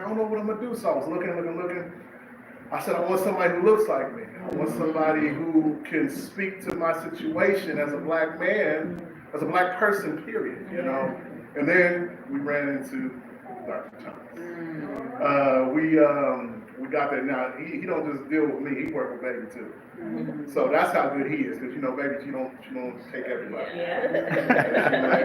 don't know what I'm gonna do. So I was looking. I said, I want somebody who looks like me. I want somebody who can speak to my situation as a black man, as a black person, period, you know. And then we ran into Dr. Thomas. We got that now. He don't just deal with me. He work with Baby too. So that's how good he is, because you know, Baby, she don't take everybody.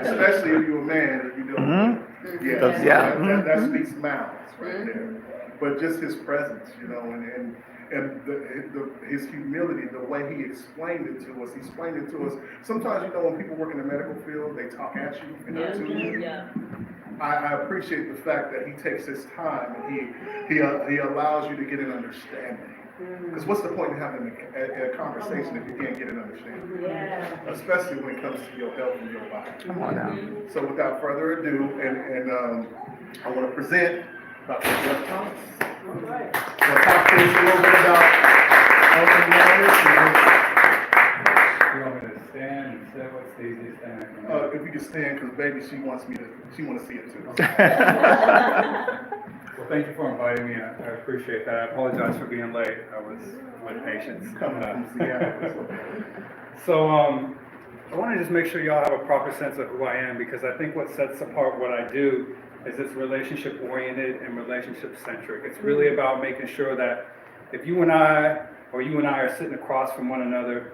Especially if you're a man, if you deal with that speaks mountains right there. But just his presence, you know, and his humility, the way he explained it to us. He explained it to us. Sometimes, you know, when people work in the medical field, they talk at you and not to you. I appreciate the fact that he takes his time and he allows you to get an understanding. Because what's the point in having a conversation if you can't get an understanding? Especially when it comes to your health and your body. Come on now. So without further ado, and I want to present Dr. Jeff Thomas. All right. We'll talk to us a little bit about health and wellness. You want me to stand and sit? What's the easiest thing I can do? If you can stand, because baby, she wants to see it too. Well, thank you for inviting me. I appreciate that. I apologize for being late. I was with patients. Coming up. So, I want to just make sure y'all have a proper sense of who I am, because I think what sets apart what I do is it's relationship oriented and relationship centric. It's really about making sure that if you and I are sitting across from one another,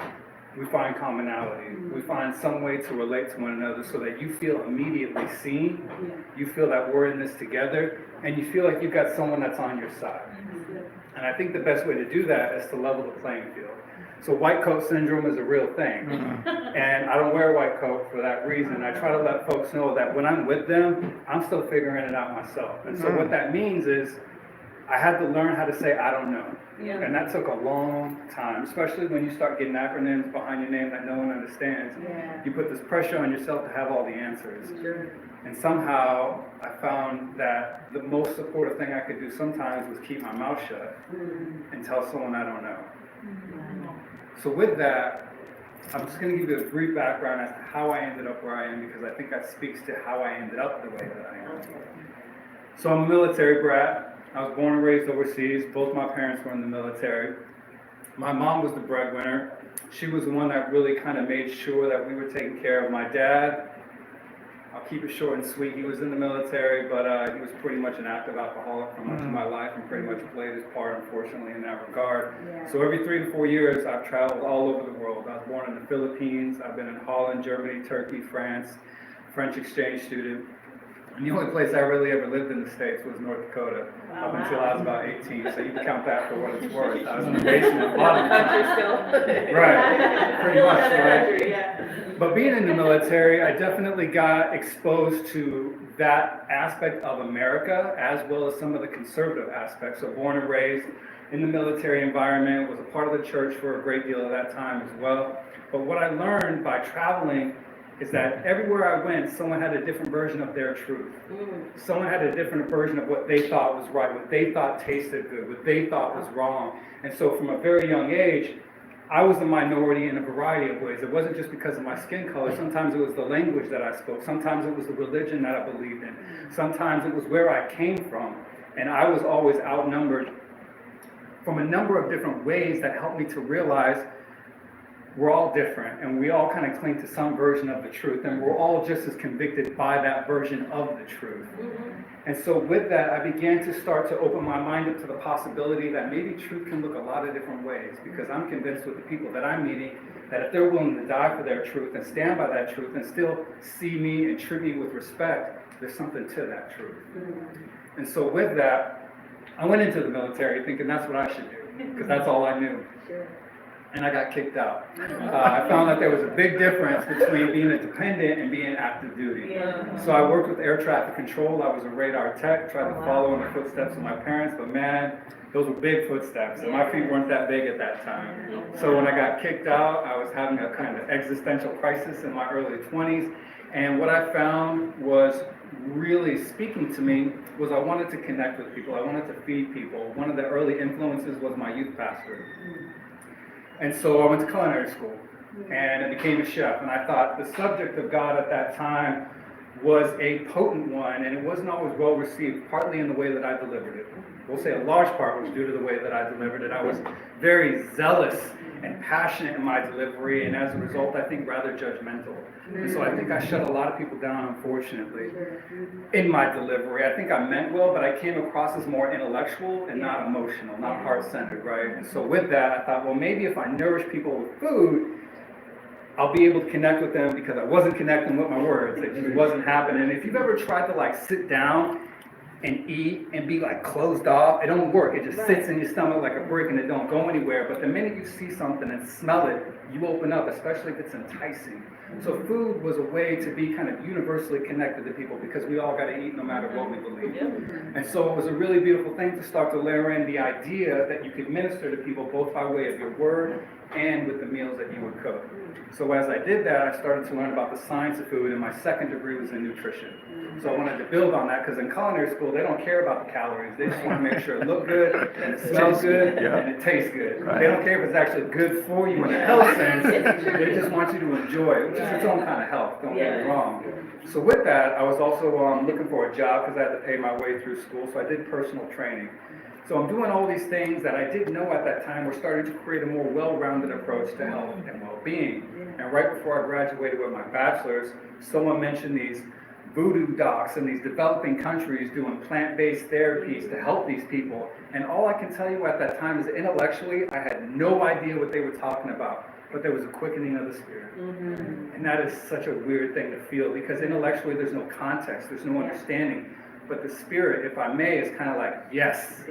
we find commonality. We find some way to relate to one another so that you feel immediately seen, you feel that we're in this together, and you feel like you've got someone that's on your side. And I think the best way to do that is to level the playing field. So white coat syndrome is a real thing. And I don't wear a white coat for that reason. I try to let folks know that when I'm with them, I'm still figuring it out myself. And so what that means is I had to learn how to say, I don't know. And that took a long time, especially when you start getting acronyms behind your name that no one understands. You put this pressure on yourself to have all the answers. And somehow I found that the most supportive thing I could do sometimes was keep my mouth shut and tell someone I don't know. So with that, I'm just going to give you a brief background as to how I ended up where I am, because I think that speaks to how I ended up the way that I am. So I'm a military brat. I was born and raised overseas. Both my parents were in the military. My mom was the breadwinner. She was the one that really kind of made sure that we were taking care of. My dad, I'll keep it short and sweet. He was in the military, but he was pretty much an active alcoholic for much of my life and pretty much played his part, unfortunately, in that regard. So every 3 to 4 years, I've traveled all over the world. I was born in the Philippines. I've been in Holland, Germany, Turkey, France, French exchange student. And the only place I really ever lived in the States was North Dakota, up until I was about 18. So you can count that for what it's worth. I was in the basement of a lot of countries. Right, pretty much, right? But being in the military, I definitely got exposed to that aspect of America, as well as some of the conservative aspects. So born and raised in the military environment, was a part of the church for a great deal of that time as well. But what I learned by traveling is that everywhere I went, someone had a different version of their truth. Someone had a different version of what they thought was right, what they thought tasted good, what they thought was wrong. And so from a very young age, I was a minority in a variety of ways. It wasn't just because of my skin color. Sometimes it was the language that I spoke. Sometimes it was the religion that I believed in. Sometimes it was where I came from. And I was always outnumbered from a number of different ways that helped me to realize we're all different, and we all kind of cling to some version of the truth, and we're all just as convicted by that version of the truth. And so with that, I began to start to open my mind up to the possibility that maybe truth can look a lot of different ways, because I'm convinced with the people that I'm meeting that if they're willing to die for their truth and stand by that truth and still see me and treat me with respect, there's something to that truth. And so with that, I went into the military thinking that's what I should do, because that's all I knew. And I got kicked out. I found that there was a big difference between being a dependent and being active duty. So I worked with air traffic control. I was a radar tech, tried to follow in the footsteps of my parents, but man, those were big footsteps, and my feet weren't that big at that time. So when I got kicked out, I was having a kind of existential crisis in my early 20s, and what I found was really speaking to me was I wanted to connect with people. I wanted to feed people. One of the early influences was my youth pastor. And so I went to culinary school and I became a chef. And I thought the subject of God at that time was a potent one, and it wasn't always well received, partly in the way that I delivered it. We'll say a large part was due to the way that I delivered it. I was very zealous and passionate in my delivery, and as a result, I think rather judgmental. And so I think I shut a lot of people down, unfortunately, in my delivery. I think I meant well, but I came across as more intellectual and not emotional, not heart-centered, right? And so with that, I thought, well, maybe if I nourish people with food, I'll be able to connect with them, because I wasn't connecting with my words. It just wasn't happening. And if you've ever tried to like sit down and eat and be like closed off, it don't work. It just sits in your stomach like a brick and it don't go anywhere. But the minute you see something and smell it, you open up, especially if it's enticing. So food was a way to be kind of universally connected to people, because we all got to eat no matter what we believe. And so it was a really beautiful thing to start to layer in the idea that you could minister to people both by way of your word and with the meals that you would cook. So as I did that, I started to learn about the science of food, and my second degree was in nutrition. So I wanted to build on that, because in culinary school, they don't care about the calories. They just want to make sure it looks good, and it smells good, and it tastes good. They don't care if it's actually good for you in a health sense. They just want you to enjoy it, which is its own kind of health, don't get me wrong. So with that, I was also looking for a job, because I had to pay my way through school, so I did personal training. So I'm doing all these things that I didn't know at that time were starting to create a more well-rounded approach to health and well-being. And right before I graduated with my bachelor's, someone mentioned these voodoo docs in these developing countries doing plant-based therapies to help these people. And all I can tell you at that time is that intellectually, I had no idea what they were talking about, but there was a quickening of the spirit. And that is such a weird thing to feel, because intellectually there's no context, there's no understanding. But the spirit, if I may, is kind of like, yes,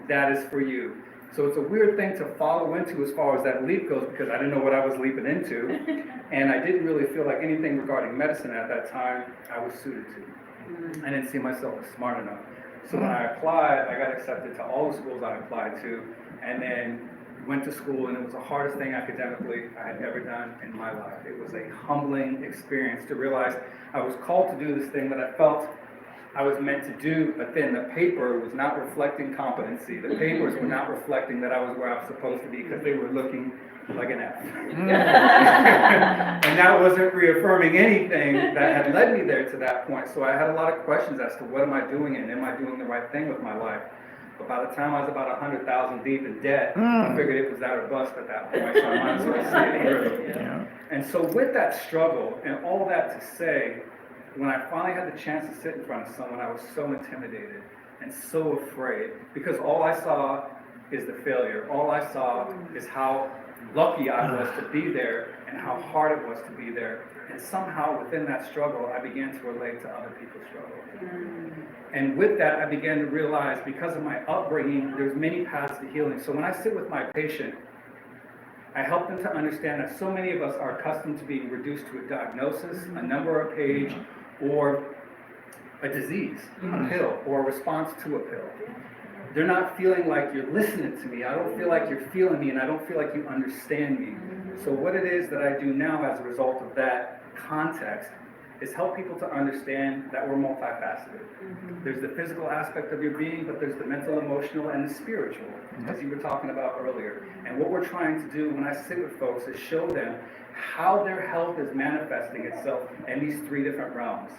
that is for you. So it's a weird thing to follow into as far as that leap goes, because I didn't know what I was leaping into. And I didn't really feel like anything regarding medicine at that time I was suited to. I didn't see myself as smart enough. So when I applied, I got accepted to all the schools I applied to, and then went to school, and it was the hardest thing academically I had ever done in my life. It was a humbling experience to realize I was called to do this thing that I felt I was meant to do, but then the paper was not reflecting competency. The papers were not reflecting that I was where I was supposed to be, because they were looking like an F. And that wasn't reaffirming anything that had led me there to that point. So I had a lot of questions as to what am I doing, and am I doing the right thing with my life? But by the time I was about 100,000 deep in debt, I figured it was that or bust at that point, so I might as well see it through. And so with that struggle and all that to say, when I finally had the chance to sit in front of someone, I was so intimidated and so afraid, because all I saw is the failure. All I saw is how lucky I was to be there and how hard it was to be there. And somehow within that struggle, I began to relate to other people's struggle. And with that, I began to realize, because of my upbringing, there's many paths to healing. So when I sit with my patient, I help them to understand that so many of us are accustomed to being reduced to a diagnosis, a number, a page, or a disease, a pill, or a response to a pill. They're not feeling like you're listening to me. I don't feel like you're feeling me, and I don't feel like you understand me. So what it is that I do now as a result of that context is help people to understand that we're multifaceted. There's the physical aspect of your being, but there's the mental, emotional, and the spiritual, as you were talking about earlier. And what we're trying to do when I sit with folks is show them how their health is manifesting itself in these three different realms,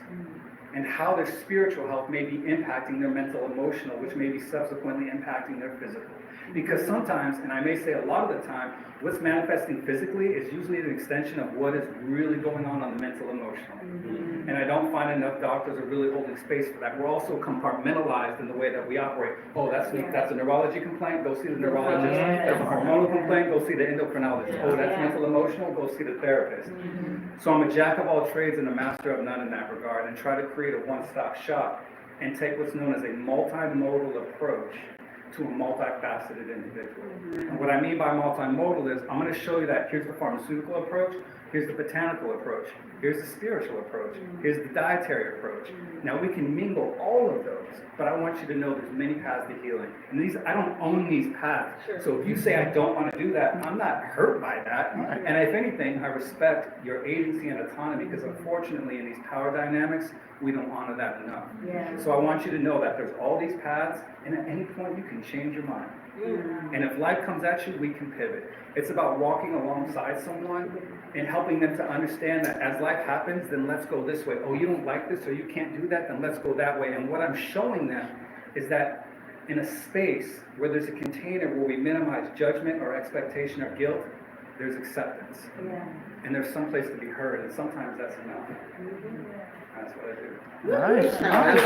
and how their spiritual health may be impacting their mental, emotional, which may be subsequently impacting their physical. Because sometimes, and I may say a lot of the time, what's manifesting physically is usually an extension of what is really going on the mental, emotional. And I don't find enough doctors are really holding space for that. We're also compartmentalized in the way that we operate. Oh, that's a neurology complaint, go see the neurologist. That's a hormonal complaint, go see the endocrinologist. Oh, that's mental, emotional, go see the therapist. So I'm a jack of all trades and a master of none in that regard, and try to create a one-stop shop and take what's known as a multimodal approach to a multifaceted individual. And what I mean by multimodal is, I'm going to show you that here's the pharmaceutical approach, here's the botanical approach, here's the spiritual approach, here's the dietary approach. Now we can mingle all of those, but I want you to know there's many paths to healing. And these, I don't own these paths. So if you say I don't want to do that, I'm not hurt by that. And if anything, I respect your agency and autonomy, because unfortunately in these power dynamics, we don't honor that enough. So I want you to know that there's all these paths, and at any point you can change your mind. And if life comes at you, we can pivot. It's about walking alongside someone and helping helping them to understand that as life happens, then let's go this way. Oh, you don't like this or you can't do that, then let's go that way. And what I'm showing them is that in a space where there's a container where we minimize judgment or expectation or guilt, there's acceptance. Yeah. And there's some place to be heard, and sometimes that's enough. That's what I do. Nice, nice.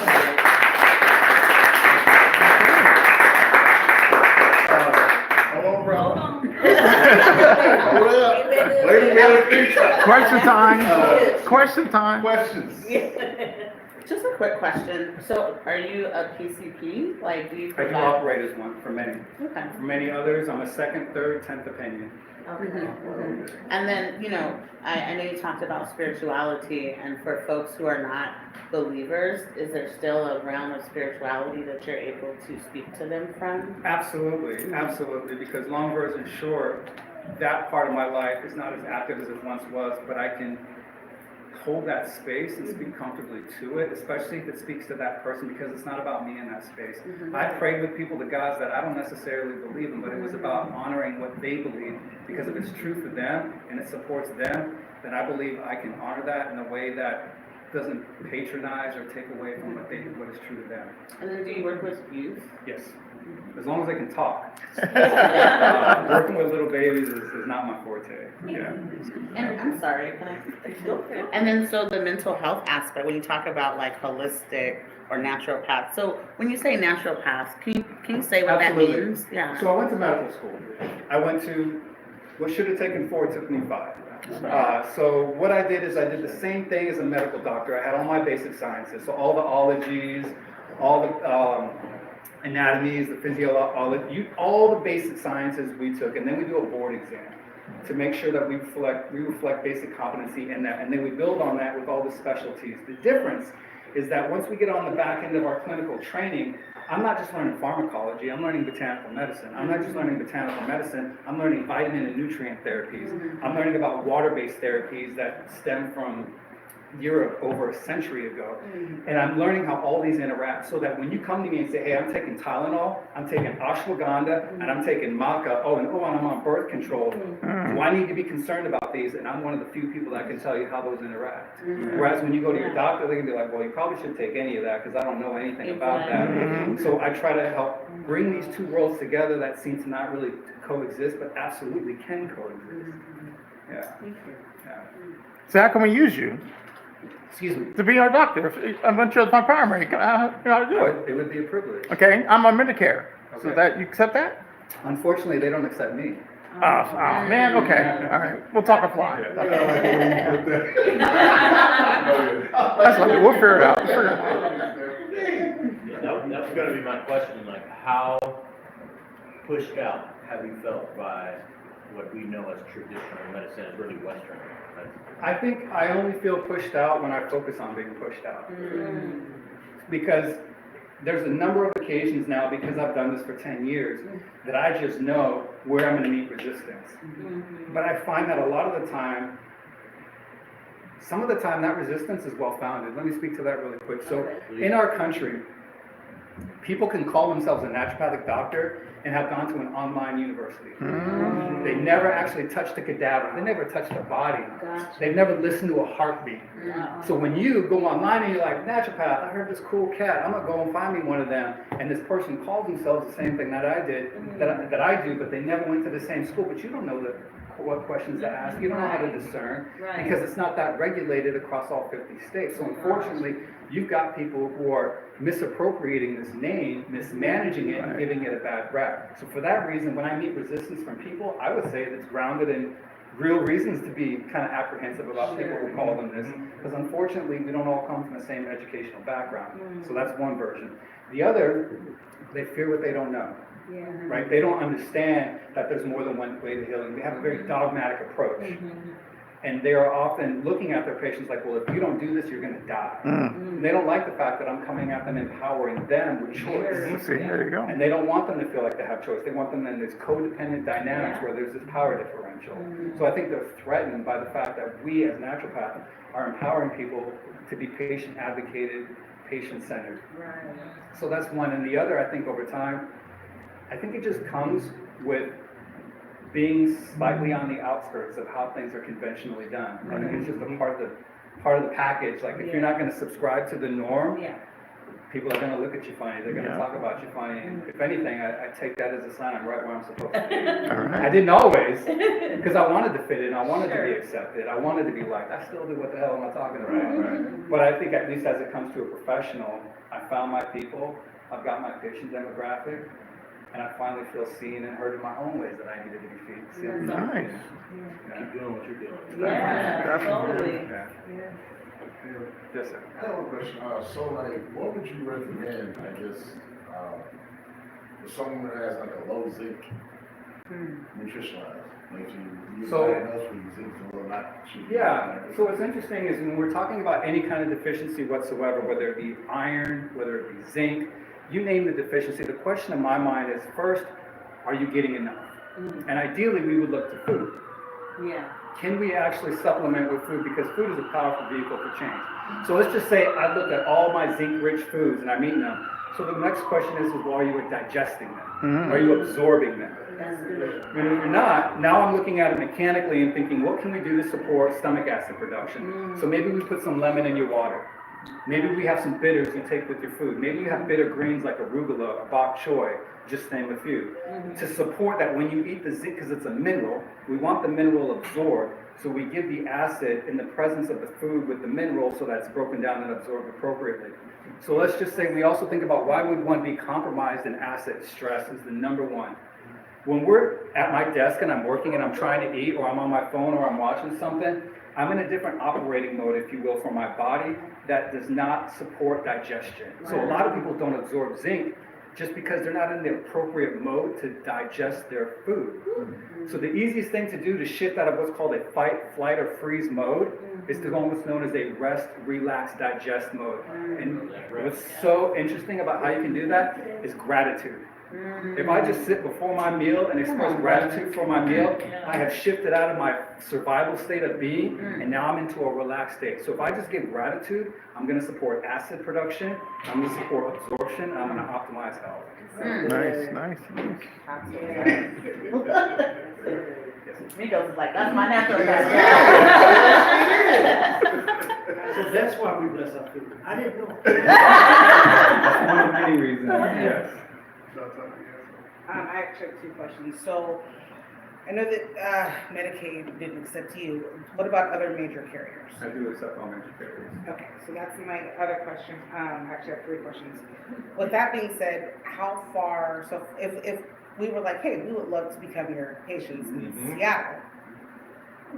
Hold on, bro. Hold on. Hold up. Wait a minute. Question time. Question time. Questions. Just a quick question. So, are you a PCP? Like, do you I do provide? operate as one for many. Okay. For many others, I'm a second, third, 10th opinion. And then, I know you talked about spirituality, and for folks who are not believers, is there still a realm of spirituality that you're able to speak to them from? Absolutely, absolutely, because long version short, that part of my life is not as active as it once was, but I can hold that space and speak comfortably to it, especially if it speaks to that person, because it's not about me in that space. I prayed with people to gods that I don't necessarily believe in, but it was about honoring what they believe, because if it's true for them and it supports them, then I believe I can honor that in a way that doesn't patronize or take away from what is true to them. And then, do you work with youth? Yes, as long as they can talk. Working with little babies is not my forte. Yeah. And I'm sorry, can I? And then, so the mental health aspect, when you talk about like holistic or naturopath, so when you say naturopath, can you say what Absolutely. that means? Yeah. So I went to medical school. I went to what should have taken 4, took me 5. So what I did is I did the same thing as a medical doctor. I had all my basic sciences, so all the ologies, all the anatomies, the physiology, all the basic sciences we took, and then we do a board exam to make sure that we reflect basic competency in that, and then we build on that with all the specialties. The difference is that once we get on the back end of our clinical training, I'm not just learning pharmacology, I'm learning botanical medicine. I'm not just learning botanical medicine, I'm learning vitamin and nutrient therapies. I'm learning about water-based therapies that stem from Europe over a century ago. And I'm learning how all these interact, so that when you come to me and say, hey, I'm taking Tylenol, I'm taking ashwagandha, and I'm taking maca, and I'm on birth control, do I need to be concerned about these? And I'm one of the few people that can tell you how those interact. Whereas when you go to your doctor, they can be like, well, you probably shouldn't take any of that because I don't know anything about that. So I try to help bring these two worlds together that seem to not really coexist, but absolutely can coexist. Yeah. So how can we use you Excuse me. to be our doctor? If I went to my primary, how to do it? It would be a privilege. Okay, I'm on Medicare. So Okay. that you accept that? Unfortunately, they don't accept me. Oh, man, okay. All right. We'll talk offline. That's okay. We'll figure it out. Yeah, that was gonna be my question, like how pushed out have you felt by what we know as traditional medicine, is really Western? I think I only feel pushed out when I focus on being pushed out. Because there's a number of occasions now, because I've done this for 10 years, that I just know where I'm going to meet resistance. But I find that a lot of the time, some of the time that resistance is well-founded. Let me speak to that really quick. So in our country, people can call themselves a naturopathic doctor and have gone to an online university. They never actually touched a cadaver. They never touched a body. They've never listened to a heartbeat. So when you go online and you're like, naturopath, I heard this cool cat, I'm gonna go and find me one of them. And this person calls themselves the same thing that I did, that I do, but they never went to the same school. But you don't know what questions to ask. You don't know how to discern, because it's not that regulated across all 50 states. So unfortunately, you've got people who are misappropriating this name, mismanaging it, and giving it a bad rap. So for that reason, when I meet resistance from people, I would say it's grounded in real reasons to be kind of apprehensive about people who call them this, because unfortunately, we don't all come from the same educational background. So that's one version. The other, they fear what they don't know. Right? They don't understand that there's more than one way to healing. They have a very dogmatic approach. And they are often looking at their patients like, well, if you don't do this, you're going to die. They don't like the fact that I'm coming at them, empowering them with choice. See, there you go. And they don't want them to feel like they have choice. They want them in this codependent dynamics where there's this power differential. So I think they're threatened by the fact that we as naturopaths are empowering people to be patient advocated, patient-centered. So that's one. And the other, I think over time, I think it just comes with being slightly on the outskirts of how things are conventionally done. I mean, it's just a part of the package. Like if you're not going to subscribe to the norm, Yeah. people are going to look at you funny. They're going to talk about you funny. And if anything, I take that as a sign I'm right where I'm supposed to be. All I right. didn't always, because I wanted to fit in. I wanted to be accepted. I wanted to be liked. I still do. What the hell am I talking about? But I think at least as it comes to a professional, I found my people. I've got my patient demographic. And I finally feel seen and heard in my own ways that I needed to be seen. Nice. Keep doing what you're doing. Yeah, totally. Yeah. Yes, sir. I have a question. So, like, what would you recommend, I guess, for someone that has like a low zinc nutrition level? Like, you So- diagnosed with zinc is a little not. Yeah, so what's interesting is when we're talking about any kind of deficiency whatsoever, whether it be iron, whether it be zinc, you name the deficiency, the question in my mind is first, are you getting enough? And ideally, we would look to food. Yeah. Can we actually supplement with food? Because food is a powerful vehicle for change. So let's just say I looked at all my zinc-rich foods and I'm eating them. So the next question is well, are you digesting them? Are you absorbing them? That's good. And if you're not, now I'm looking at it mechanically and thinking, what can we do to support stomach acid production? So maybe we put some lemon in your water. Maybe we have some bitters you take with your food. Maybe you have bitter greens like arugula or bok choy, just name a few. To support that when you eat the zinc, because it's a mineral, we want the mineral absorbed. So we give the acid in the presence of the food with the mineral so that's broken down and absorbed appropriately. So let's just say we also think about why would one be compromised in acid. Stress is the number one. When we're at my desk and I'm working and I'm trying to eat or I'm on my phone or I'm watching something, I'm in a different operating mode, if you will, for my body that does not support digestion. So a lot of people don't absorb zinc just because they're not in the appropriate mode to digest their food. So the easiest thing to do to shift out of what's called a fight, flight, or freeze mode is to go what's known as a rest, relax, digest mode. And what's so interesting about how you can do that is gratitude. If I just sit before my meal and express gratitude for my meal, I have shifted out of my survival state of being, and now I'm into a relaxed state. So if I just give gratitude, I'm going to support acid production, I'm going to support absorption, and I'm going to optimize health. Nice. Migos is like, that's my natural So that's why we bless our food. I didn't know. That's one of many reasons, yes. I actually have two questions. So I know that Medicaid didn't accept you. What about other major carriers? I do accept all major carriers. Okay, so that's my other question. Actually, I have three questions. With that being said, how far, so if we were like, hey, we would love to become your patients in Seattle.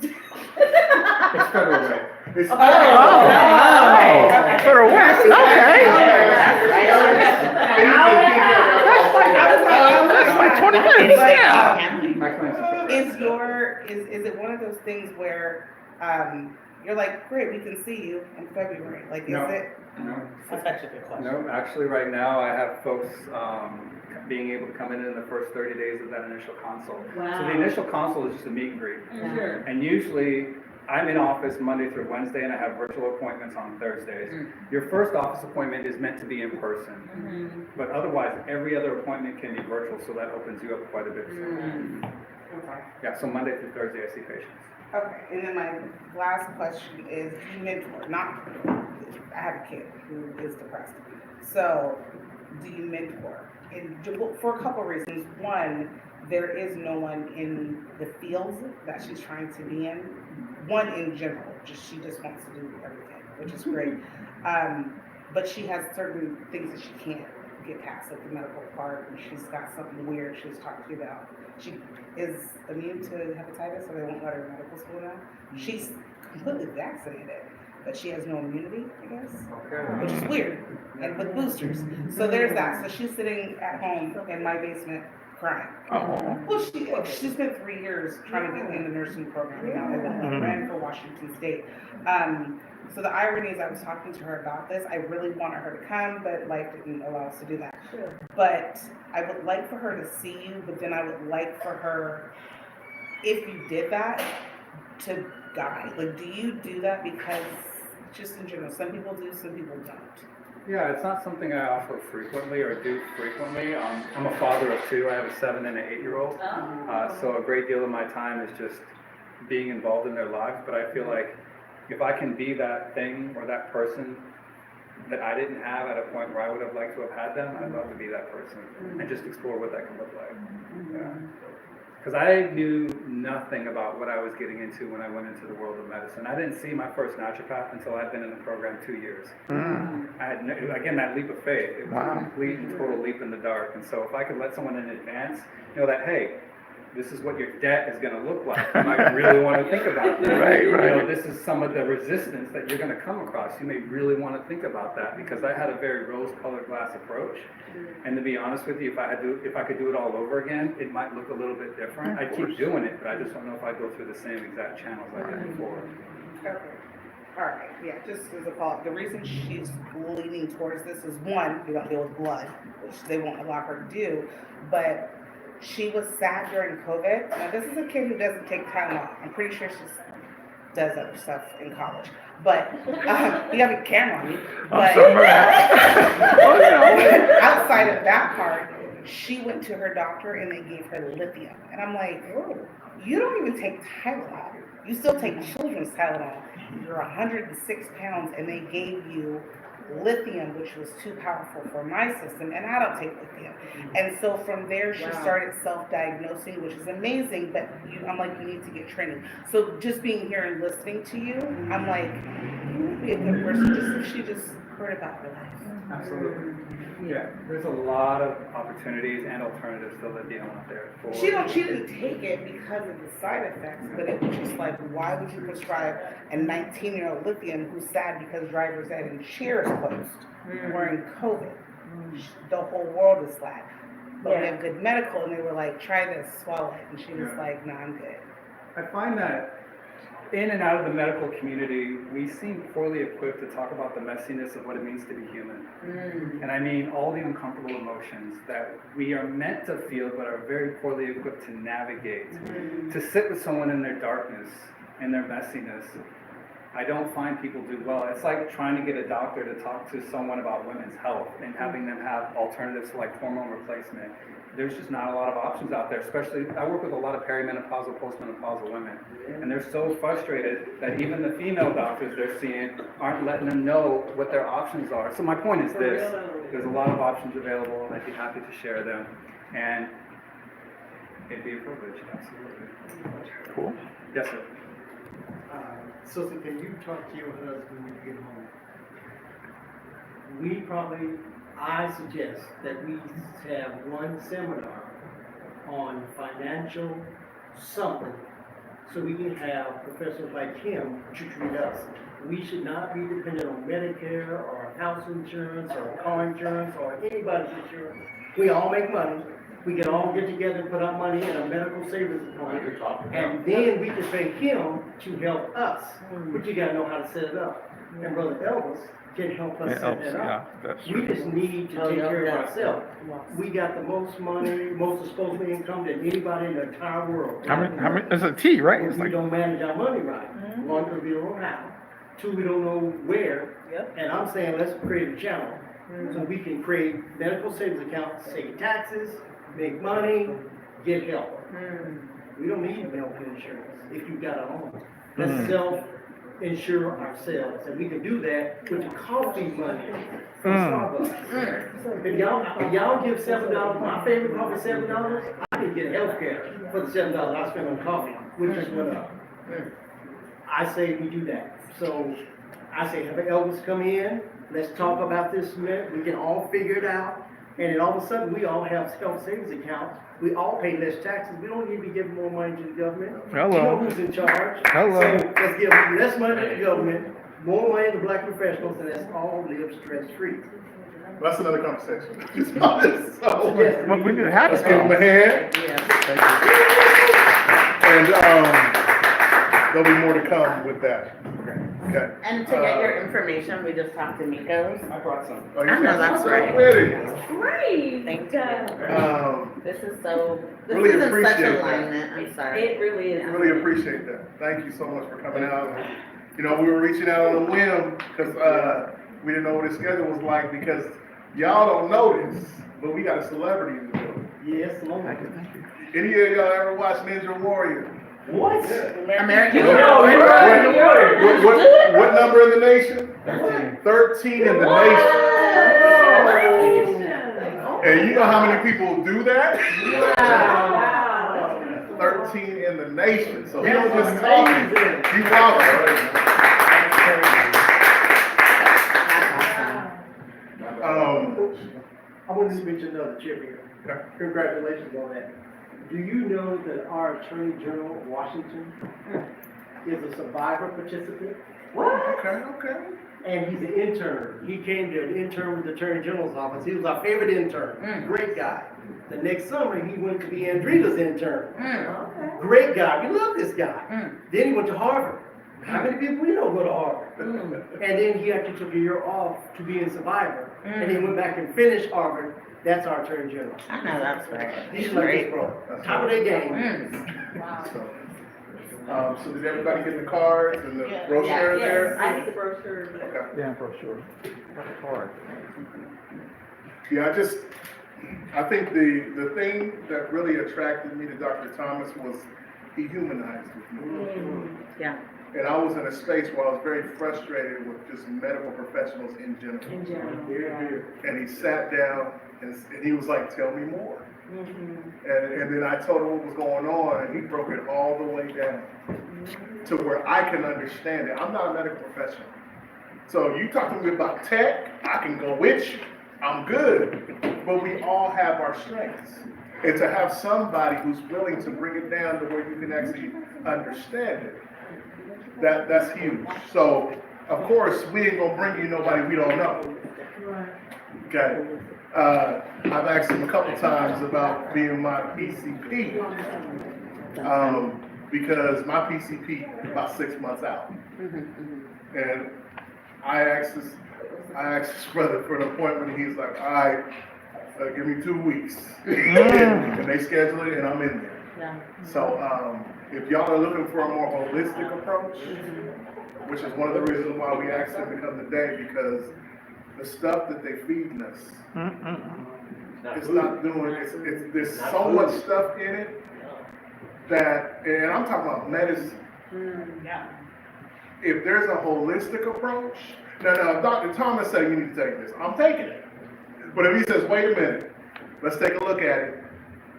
It's federal rate. For a West, okay. That's like 20 minutes, yeah. Is it one of those things where you're like, great, we can see you in February? Like, is No. it? No. That's actually a good question. No, actually right now I have folks being able to come in the first 30 days of that initial consult. So the initial consult is just a meet and greet. Sure. And usually I'm in office Monday through Wednesday and I have virtual appointments on Thursdays. Your first office appointment is meant to be in person, but otherwise every other appointment can be virtual, so that opens you up quite a bit. Okay. Yeah, so Monday through Thursday I see patients. Okay, and then my last question is, do you mentor? I have a kid who is depressed. So, do you mentor? And for a couple of reasons. One, there is no one in the fields that she's trying to be in. One, in general, she just wants to do everything, which is great. But she has certain things that she can't get past, like the medical part, and she's got something weird she was talking to you about. She is immune to hepatitis, so they won't let her in medical school now. She's completely vaccinated, but she has no immunity, I guess, which is weird, and with boosters. So there's that. So she's sitting at home in my basement crying. Well, she spent 3 years trying to get in the nursing program, and ran for Washington State. So the irony is I was talking to her about this. I really wanted her to come, but life didn't allow us to do that. But I would like for her to see you, but then I would like for her, if you did that, to guide. Like, do you do that? Because just in general, some people do, some people don't. Yeah, it's not something I offer frequently or do frequently. I'm a father of two. I have a 7 and an 8-year-old. So a great deal of my time is just being involved in their lives. But I feel like if I can be that thing or that person that I didn't have at a point where I would have liked to have had them, I'd love to be that person and just explore what that can look like. Yeah. Because I knew nothing about what I was getting into when I went into the world of medicine. I didn't see my first naturopath until I'd been in the program 2 years. I had, again, that leap of faith. It was a complete and total leap in the dark. And so if I could let someone in advance know that, hey, this is what your debt is going to look like. You might really want to think about that. Right. You know, this is some of the resistance that you're going to come across. You may really want to think about that because I had a very rose-colored glass approach. And to be honest with you, if I could do it all over again, it might look a little bit different. I'd keep doing it, but I just don't know if I'd go through the same exact channels I did before. Okay. All right, yeah, just as a follow-up, the reason she's leaning towards this is one, we don't deal with blood, which they won't allow her to do, but she was sad during COVID. Now, this is a kid who doesn't take Tylenol. I'm pretty sure she does other stuff in college. But you have a camera on you. But outside of that part, she went to her doctor and they gave her lithium. And I'm like, you don't even take Tylenol. You still take children's Tylenol. You're 106 pounds and they gave you lithium, which was too powerful for my system, and I don't take lithium. And so from there, she started self-diagnosing, which is amazing, but I'm like, you need to get training. So just being here and listening to you, I'm like, you would be a good person just if she just heard about your life. Absolutely. Yeah, there's a lot of opportunities and alternatives to lithium out there. She didn't take it because of the side effects, but it was just like, why would you prescribe a 19-year-old lithium who's sad because driver's ed and cheers closed during COVID? The whole world is sad. But we have good medical, and they were like, try this, swallow it. And she was like, no, I'm good. I find that in and out of the medical community, we seem poorly equipped to talk about the messiness of what it means to be human. And I mean all the uncomfortable emotions that we are meant to feel but are very poorly equipped to navigate. To sit with someone in their darkness and their messiness, I don't find people do well. It's like trying to get a doctor to talk to someone about women's health and having them have alternatives to like hormone replacement. There's just not a lot of options out there, especially, I work with a lot of perimenopausal, postmenopausal women, and they're so frustrated that even the female doctors they're seeing aren't letting them know what their options are. So my point is this, there's a lot of options available, and I'd be happy to share them, and it'd be a privilege, absolutely. Cool. Yes, sir. Sister, can you talk to your husband when you get home? I suggest that we have one seminar on financial something, so we can have professors like him to treat us. We should not be dependent on Medicare or house insurance or car insurance or anybody's insurance. We all make money. We can all get together and put our money in a medical savings account. And then we can pay him to help us. But you gotta know how to set it up. And Brother Elvis can help us set that up. We just need to take care of ourselves. We got the most money, most disposable income than anybody in the entire world. How many, it's a T, right? It's We like, don't manage our money right. One, because we don't know how. Two, we don't know where. And I'm saying, let's create a channel. So we can create medical savings accounts, save taxes, make money, get help. We don't need medical insurance if you've got our own. Let's self-insure ourselves, and we can do that with the coffee money from Starbucks. If y'all give $7, my favorite coffee $7, I can get health care for the $7 I spend on coffee, which just went up. I say we do that. So I say have Elvis come in, let's talk about this, we can all figure it out. And then all of a sudden, we all have self-savings accounts. We all pay less taxes. We don't need to be giving more money to the government. Hello. You know who's in charge. Hello. So let's give less money to the government, more money to black professionals, and let's all live stress-free. That's another conversation. So, well, we didn't have let's to. give him a hand. And there'll be more to come with that. Okay. And to get your information, we just talked to Miko's. I brought some. Oh, you I know, got that's some right. already. Great. Thank you. This is so, this Really is in such appreciate that. alignment, I'm sorry. It really is. Really appreciate that. Thank you so much for coming out. You know, we were reaching out on a whim because We didn't know what his schedule was like because y'all don't know this, but we got a celebrity in the building. Yes, Lord. Any of y'all ever watch Ninja Warrior? What? American What number in the nation? 13 in the nation. And you know how many people do that? 13 in the nation. So he don't just talk, he walks. I want to mention another chip here. Congratulations on that. Do you know that our Attorney General of Washington is a survivor participant? Okay. And he's an intern. He came to intern with the Attorney General's office. He was our favorite intern. Great guy. The next summer, he went to be Andrita's intern. Great guy. We love this guy. Then he went to Harvard. How many people we know go to Harvard? And then he actually took a year off to be in Survivor. And he went back and finished Harvard. That's our Attorney General. I know that's right. He's like this, bro. Top of their game. So did everybody get the cards and the brochure there? I need the brochure. Okay. Yeah, for sure. Yeah, I think the thing that really attracted me to Dr. Thomas was he humanized me. Yeah. And I was in a space where I was very frustrated with just medical professionals in general. And he sat down and he was like, tell me more. And then I told him what was going on, and he broke it all the way down to where I can understand it. I'm not a medical professional. So you talk to me about tech, I can go with you. I'm good. But we all have our strengths. And to have somebody who's willing to bring it down to where you can actually understand it, that's huge. So, of course, we ain't gonna bring you nobody we don't know. Okay. I've asked him a couple times about being my PCP, because my PCP about 6 months out. And I asked his brother for an appointment, and he's like, all right, give me 2 weeks. And they schedule it, and I'm in there. So if y'all are looking for a more holistic approach, which is one of the reasons why we asked him to come today, because the stuff that they feeding us, it's not doing, there's so much stuff in it that, and I'm talking about medicine. If there's a holistic approach, now Dr. Thomas said you need to take this, I'm taking it. But if he says, wait a minute, let's take a look at it.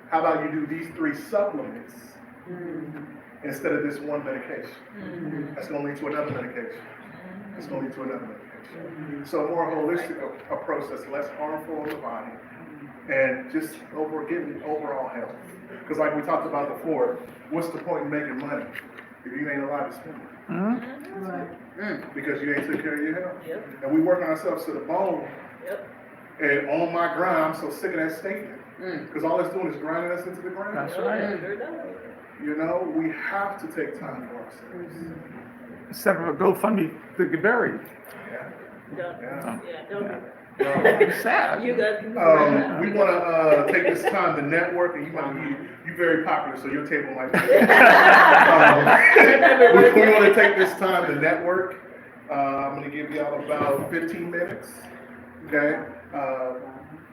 How about you do these 3 supplements instead of this one medication? That's going to lead to another medication. It's going to lead to another medication. So a more holistic approach that's less harmful on the body and just giving overall health. Because like we talked about before, what's the point in making money if you ain't allowed to spend it? Because you ain't took care of your health. And we work ourselves to the bone. And on my grind, I'm so sick of that statement. Because all it's doing is grinding us into the ground. That's right. You know, we have to take time for ourselves. Set up a GoFundMe to get buried. Sad. You got. We want to take this time to network, and you're very popular, so your table might be. We want to take this time to network. I'm going to give y'all about 15 minutes. Okay.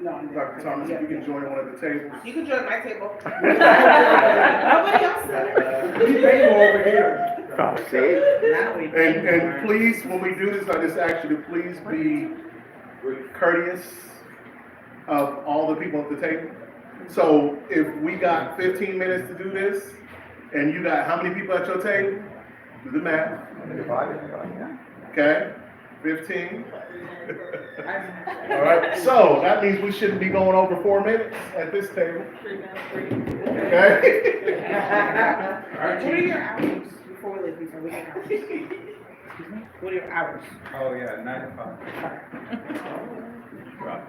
Dr. Thomas, if you can join one of the tables. You can join my table. Nobody else said it. He's over here. And please, when we do this, I just ask you to please be courteous of all the people at the table. So if we got 15 minutes to do this, and you got how many people at your table? Do the math. Okay, 15. All right, so that means we shouldn't be going over 4 minutes at this table. Okay? What are your hours before we leave? What are your hours? Oh, yeah, 9 to 5. What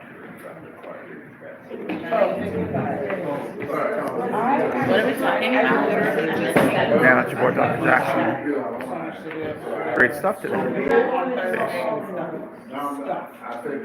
are we talking about? Man, that's your boy, Dr. Jackson. Great stuff today. I think,